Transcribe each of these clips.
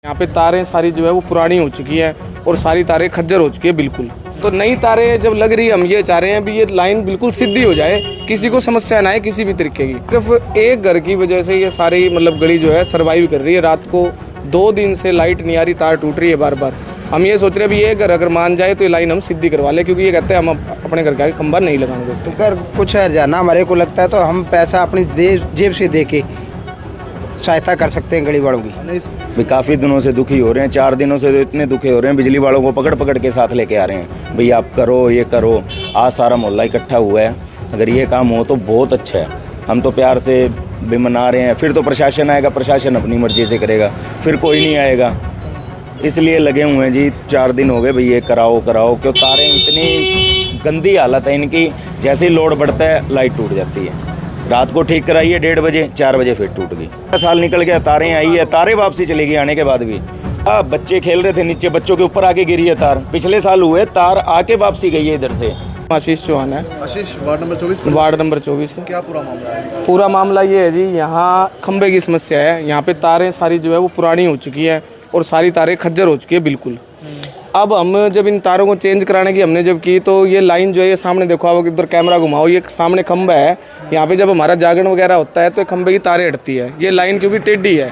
यहाँ पे तारें सारी जो है वो पुरानी हो चुकी है और सारी तारें खज्जर हो चुकी है बिल्कुल। तो नई तारें जब लग रही है, हम ये चाह रहे हैं भी ये लाइन बिल्कुल सीधी हो जाए, किसी को समस्या ना आए किसी भी तरीके की। सिर्फ एक घर की वजह से ये सारी गली जो है सर्वाइव कर रही है। रात को 2 दिन से लाइट नहीं आ रही, तार टूट रही है बार बार। हम ये सोच रहे हैं भी ये घर अगर मान जाए तो ये लाइन हम सीधी करवा लें, क्योंकि ये कहते हैं हम अपने घर के आगे खंबा नहीं लगाने देते। अगर कुछ हर्जाना हमारे को लगता है तो हम पैसा अपनी जेब से दे के सहायता कर सकते हैं गरीब वालों की। भी काफ़ी दिनों से दुखी हो रहे हैं, 4 दिनों से तो इतने दुखी हो रहे हैं, बिजली वालों को पकड़ पकड़ के साथ लेके आ रहे हैं। भाई आप करो, ये करो। आज सारा मोहल्ला इकट्ठा हुआ है, अगर ये काम हो तो बहुत अच्छा है। हम तो प्यार से भी मना रहे हैं, फिर तो प्रशासन आएगा, प्रशासन अपनी मर्जी से करेगा, फिर कोई नहीं आएगा। इसलिए लगे हुए हैं जी, 4 दिन हो गए भाई ये कराओ कराओ। क्यों तारें इतनी गंदी हालत है इनकी, जैसे ही लोड बढ़ता है लाइट टूट जाती है। रात को ठीक कराई है 1:30 बजे, 4 बजे फिर टूट गई। साल निकल गया, तारें आई है, तारें वापसी चलेगी आने के बाद भी। बच्चे खेल रहे थे नीचे, बच्चों के ऊपर आके गिरी है तार। पिछले साल हुए, तार आके वापसी गई है इधर से। आशीष चौहान है। आशीष, वार्ड नंबर 24। वार्ड नंबर 24 है। क्या पूरा मामला है? पूरा मामला ये है जी, यहाँ खंबे की समस्या है। यहाँ पे तारें सारी जो है वो पुरानी हो चुकी है और सारी तारें खज्जर हो चुकी है बिल्कुल। अब हम जब इन तारों को चेंज कराने की हमने जब की, तो ये लाइन जो है, ये सामने देखो आप, इधर कैमरा घुमाओ, ये सामने खंबा है। यहाँ पे जब हमारा जागरण वगैरह होता है तो खंबे की तारें हटती है। ये लाइन क्योंकि टेढ़ी है,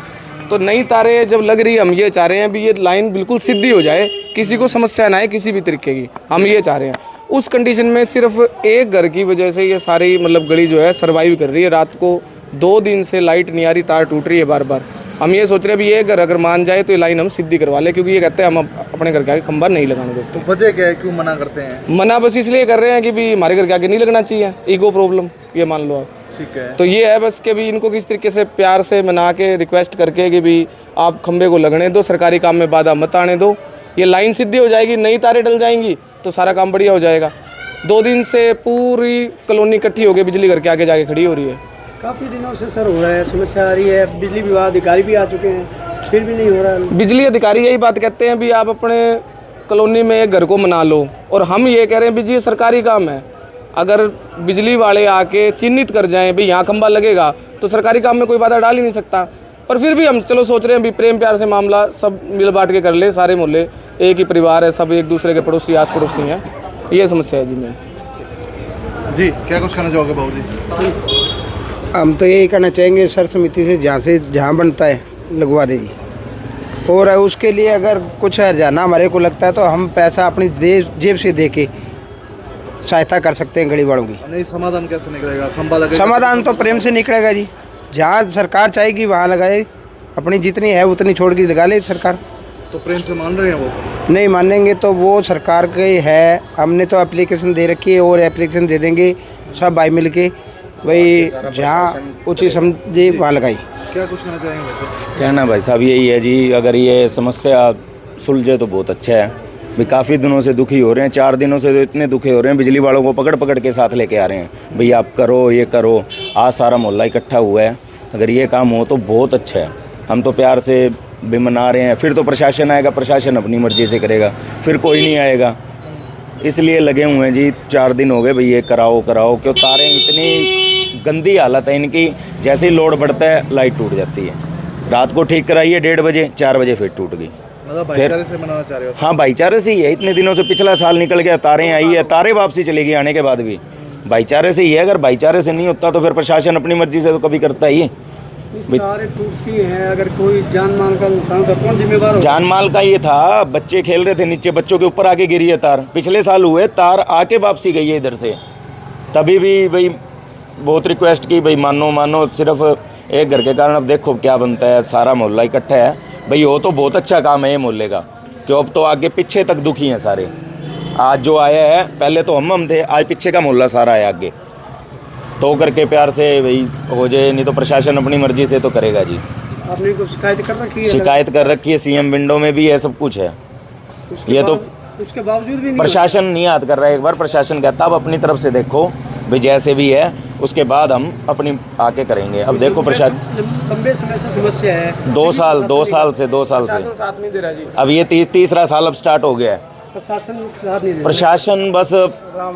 तो नई तारें जब लग रही है, हम ये चाह रहे हैं भी ये लाइन बिल्कुल सीधी हो जाए, किसी को समस्या ना आए किसी भी तरीके की। हम ये चाह रहे हैं। उस कंडीशन में सिर्फ एक घर की वजह से ये सारी गली जो है सर्वाइव कर रही है। रात को 2 दिन से लाइट नहीं आ रही, तार टूट रही है बार बार। हम ये सोच रहे हैं भी ये घर अगर मान जाए तो ये लाइन हम सीधी करवा लें, क्योंकि ये कहते हैं हम अपने घर के आगे खंबा नहीं लगाने देते। वजह क्या है, क्यों मना करते हैं? मना बस इसलिए कर रहे हैं कि भी हमारे घर के आगे नहीं लगना चाहिए, ईगो प्रॉब्लम, ये मान लो आप। ठीक है, तो ये है बस कि भी इनको किस तरीके से प्यार से मना के रिक्वेस्ट करके कि भी आप खंबे को लगने दो, सरकारी काम में बाधा मत आने दो, ये लाइन सीधी हो जाएगी, नई तारें डल जाएंगी तो सारा काम बढ़िया हो जाएगा। 2 दिन से पूरी कॉलोनी इकट्ठी हो गई, बिजली घर के आगे जाके खड़ी हो रही है। काफ़ी दिनों से सर हो रहा है, समस्या आ रही है। बिजली विभाग अधिकारी भी आ चुके हैं, फिर भी नहीं हो रहा है। बिजली अधिकारी यही बात कहते हैं भी आप अपने कॉलोनी में एक घर को मना लो, और हम ये कह रहे हैं भी जी ये सरकारी काम है। अगर बिजली वाले आके चिन्हित कर जाएं भी यहाँ खंबा लगेगा तो सरकारी काम में कोई बाधा डाल ही नहीं सकता। और फिर भी हम चलो सोच रहे हैं भी प्रेम प्यार से मामला सब मिल बांट के कर ले, सारे मोहल्ले एक ही परिवार है, सब एक दूसरे के पड़ोसी आस पड़ोसी हैं। ये समस्या है जी। मैं जी क्या कुछ कहना चाहोगे बाबू जी? हम तो यही कहना चाहेंगे सर, समिति से जहाँ बनता है लगवा दे जी। और उसके लिए अगर कुछ हर्जाना हमारे को लगता है तो हम पैसा अपनी जेब से दे के सहायता कर सकते हैं गरीब वालों की। नहीं, समाधान कैसे निकलेगा? खंबा लगेगा? समाधान तो प्रेम से निकलेगा जी। जहाँ सरकार चाहेगी वहाँ लगाए, अपनी जितनी है उतनी छोड़ के लगा ले सरकार। तो प्रेम से मान रहे हैं वो? नहीं मानेंगे तो वो सरकार के है। हमने तो एप्लीकेशन दे रखी है और एप्लीकेशन दे देंगे सब भाई मिल के, भाई जहाँ उचित समझे वहाँ लगाई। क्या कुछ कहना चाहेंगे वैसे? कहना भाई साहब यही है जी, अगर ये समस्या सुलझे तो बहुत अच्छा है। भी काफ़ी दिनों से दुखी हो रहे हैं, 4 दिनों से तो इतने दुखी हो रहे हैं, बिजली वालों को पकड़ पकड़ के साथ लेके आ रहे हैं। भाई आप करो, ये करो। आज सारा मोहल्ला इकट्ठा हुआ है, अगर ये काम हो तो बहुत अच्छा है। हम तो प्यार से भी मना रहे हैं, फिर तो प्रशासन आएगा, प्रशासन अपनी मर्जी से करेगा, फिर कोई नहीं आएगा। इसलिए लगे हुए हैं जी, 4 दिन हो गए भाई ये कराओ कराओ। क्यों तारें इतनी गंदी हालत है इनकी, जैसे ही लोड बढ़ता है लाइट टूट जाती है। रात को ठीक कराई है 1:30 बजे, 4 बजे फिर टूट गई। मतलब भाईचारे से मनाना चाह रहे हो? हाँ, भाईचारे से ही है। इतने दिनों से पिछला साल निकल गया, तारें आई है, तारें वापसी चलेगी आने के बाद भी। भाईचारे से ही है। अगर भाईचारे से नहीं होता तो फिर प्रशासन अपनी मर्जी से तो कभी करता ही है। तारें टूटती हैं, अगर कोई जान माल का नुकसान तो कौन जिम्मेवार होगा? जान माल का ये था, बच्चे खेल रहे थे नीचे, बच्चों के ऊपर आके गिरी है तार। पिछले साल हुए, तार आके वापसी गई है इधर से। तभी भी भाई बहुत रिक्वेस्ट की, भाई मानो मानो, सिर्फ एक घर के कारण अब देखो क्या बनता है। सारा मोहल्ला इकट्ठा है भाई, हो तो बहुत अच्छा काम है ये मोहल्ले का। क्यों अब तो आगे पीछे तक दुखी हैं सारे। आज जो आया है, पहले तो हम थे, आज पीछे का मोहल्ला सारा है आगे। तो करके प्यार से भाई हो जाए, नहीं तो प्रशासन अपनी मर्जी से तो करेगा जी। आपने कुछ शिकायत कर रखी है? शिकायत कर रखी है, सीएम विंडो में भी है, सब कुछ है। ये तो उसके बावजूद भी प्रशासन नहीं याद कर रहा है। एक बार प्रशासन कहता अब अपनी तरफ से देखो भाई, जैसे भी है उसके बाद हम अपनी आके करेंगे। अब देखो प्रशासन लंबे समय से समस्या है, 2 साल से साथ नहीं दे रहा जी। अब ये तीसरा साल अब स्टार्ट हो गया है। प्रशासन साथ नहीं दे रहा। प्रशासन बस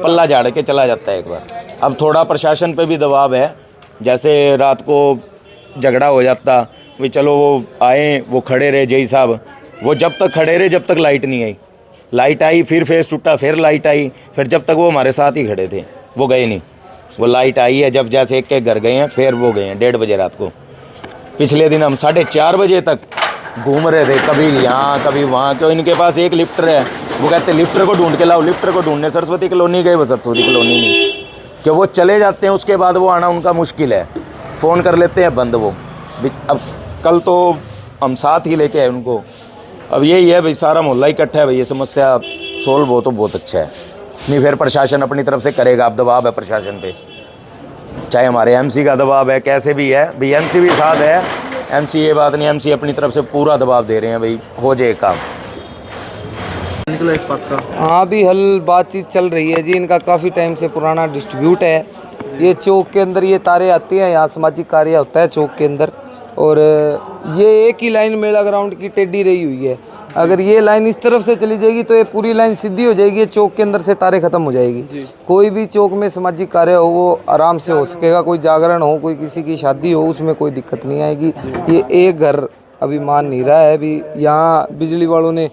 पल्ला झाड़ के चला जाता है एक बार। अब थोड़ा प्रशासन पे भी दबाव है, जैसे रात को झगड़ा हो जाता भी चलो वो आए, वो खड़े रहे जय साहब, वो जब तक खड़े रहे जब तक लाइट नहीं आई। लाइट आई, फिर फेस टूटा, फिर लाइट आई, फिर जब तक वो हमारे साथ ही खड़े थे, वो गए नहीं। वो लाइट आई है जब जैसे एक घर गए हैं, फिर वो गए हैं 1:30 बजे रात को। पिछले दिन हम 4:30 बजे तक घूम रहे थे, कभी यहाँ कभी वहाँ, क्यों इनके पास एक लिफ्टर है, वो कहते लिफ्टर को ढूंढ के लाओ। लिफ्टर को ढूंढने सरस्वती कॉलोनी गए, वो सरस्वती कॉलोनी नहीं, कि वो चले जाते हैं, उसके बाद वो आना उनका मुश्किल है। फ़ोन कर लेते हैं बंद वो। अब कल तो हम साथ ही लेके आए उनको। अब यही है भाई, सारा मोहल्ला इकट्ठा है भाई, ये समस्या सोल्व हो तो बहुत अच्छा है, नहीं फिर प्रशासन अपनी तरफ से करेगा। अब दबाव है प्रशासन पे, चाहे हमारे एमसी का दबाव है, कैसे भी है भाई, एमसी भी साथ है। एमसी ये बात नहीं, एमसी अपनी तरफ से पूरा दबाव दे रहे हैं भाई, हो जाए काम। निकला इस बात का? हाँ, अभी हल बातचीत चल रही है जी। इनका काफ़ी टाइम से पुराना डिस्ट्रीब्यूट है। ये चौक के अंदर ये तारे आती हैं, यहाँ सामाजिक कार्य होता है चौक के अंदर, और ये एक ही लाइन मेला ग्राउंड की टेढ़ी रही हुई है। अगर ये लाइन इस तरफ से चली जाएगी तो ये पूरी लाइन सीधी हो जाएगी, चौक के अंदर से तारे खत्म हो जाएगी। कोई भी चौक में सामाजिक कार्य हो वो आराम से हो सकेगा, कोई जागरण हो, कोई किसी की शादी हो, उसमें कोई दिक्कत नहीं आएगी। ये एक घर अभी मान नहीं रहा है। अभी यहाँ बिजली वालों ने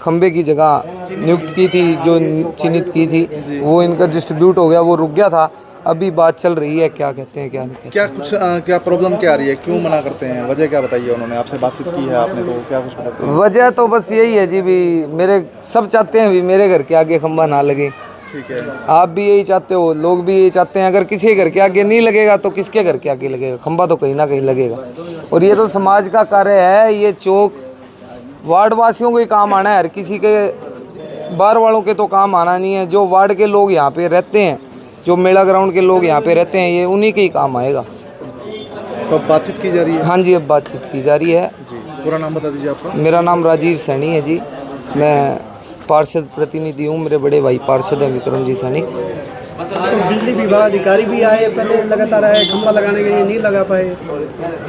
खंबे की जगह नियुक्त की थी, जो चिन्हित की थी, वो इनका डिस्ट्रीब्यूट हो गया, वो रुक गया था। अभी बात चल रही है, क्या कहते हैं क्या नहीं कहते। क्या कुछ क्या प्रॉब्लम क्या आ रही है, क्यों मना करते हैं, वजह क्या बताइए? उन्होंने आपसे बातचीत की है आपने, तो क्या कुछ बताते हैं? वजह तो बस यही है जी, भी मेरे सब चाहते हैं भी मेरे घर के आगे खंबा ना लगे। ठीक है, आप भी यही चाहते हो, लोग भी यही चाहते हैं। अगर किसी के घर के आगे नहीं लगेगा तो किसके घर के आगे लगेगा? खंबा तो कहीं ना कहीं लगेगा। और ये तो समाज का कार्य है। ये चौक वार्ड वासियों को ही काम आना है, हर किसी के बाहर वालों के तो काम आना नहीं है। जो वार्ड के लोग यहाँ पे रहते हैं, जो मेला ग्राउंड के लोग यहाँ पे रहते हैं, ये उन्हीं के ही काम आएगा। तो अब बातचीत की जा रही है? हाँ जी, अब बातचीत की जा रही है जी। पूरा नाम बता दीजिए आपका। मेरा नाम राजीव सैनी है जी, मैं पार्षद प्रतिनिधि हूँ। मेरे बड़े भाई पार्षद हैं विक्रम जी सैनी। तो बिजली विभाग अधिकारी भी आए, पहले लगातार आए, खंबा लगाने के लिए नहीं लगा पाए।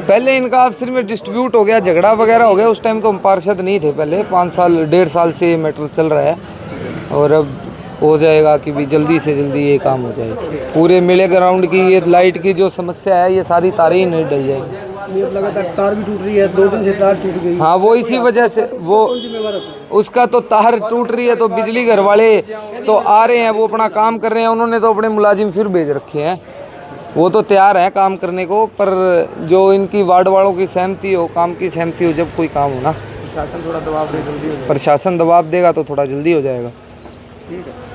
पहले इनका अफसर में डिस्ट्रीब्यूट हो गया, झगड़ा वगैरह हो गया, उस टाइम तो हम पार्षद नहीं थे। पहले 1.5 साल से ये मैटर चल रहा है, और अब हो जाएगा कि भी जल्दी से जल्दी ये काम हो जाए। पूरे मेले ग्राउंड की ये लाइट की जो समस्या है, ये सारी तारें ही नहीं डल जाएंगी। ये लगातार तार भी टूट रही है, 2 दिन से तार टूट गई। हाँ, वो इसी वजह से वो उसका तो तार टूट रही है, तो बिजली घर वाले तो आ रहे हैं, वो अपना काम कर रहे हैं। उन्होंने तो अपने मुलाजिम फिर भेज रखे हैं, वो तो तैयार हैं काम करने को। पर जो इनकी वार्ड वालों की सहमति हो, काम की सहमति हो, जब कोई काम हो ना, प्रशासन थोड़ा दबाव दे, जल्दी हो जाए। प्रशासन दबाव देगा तो थोड़ा जल्दी हो जाएगा। ठीक है।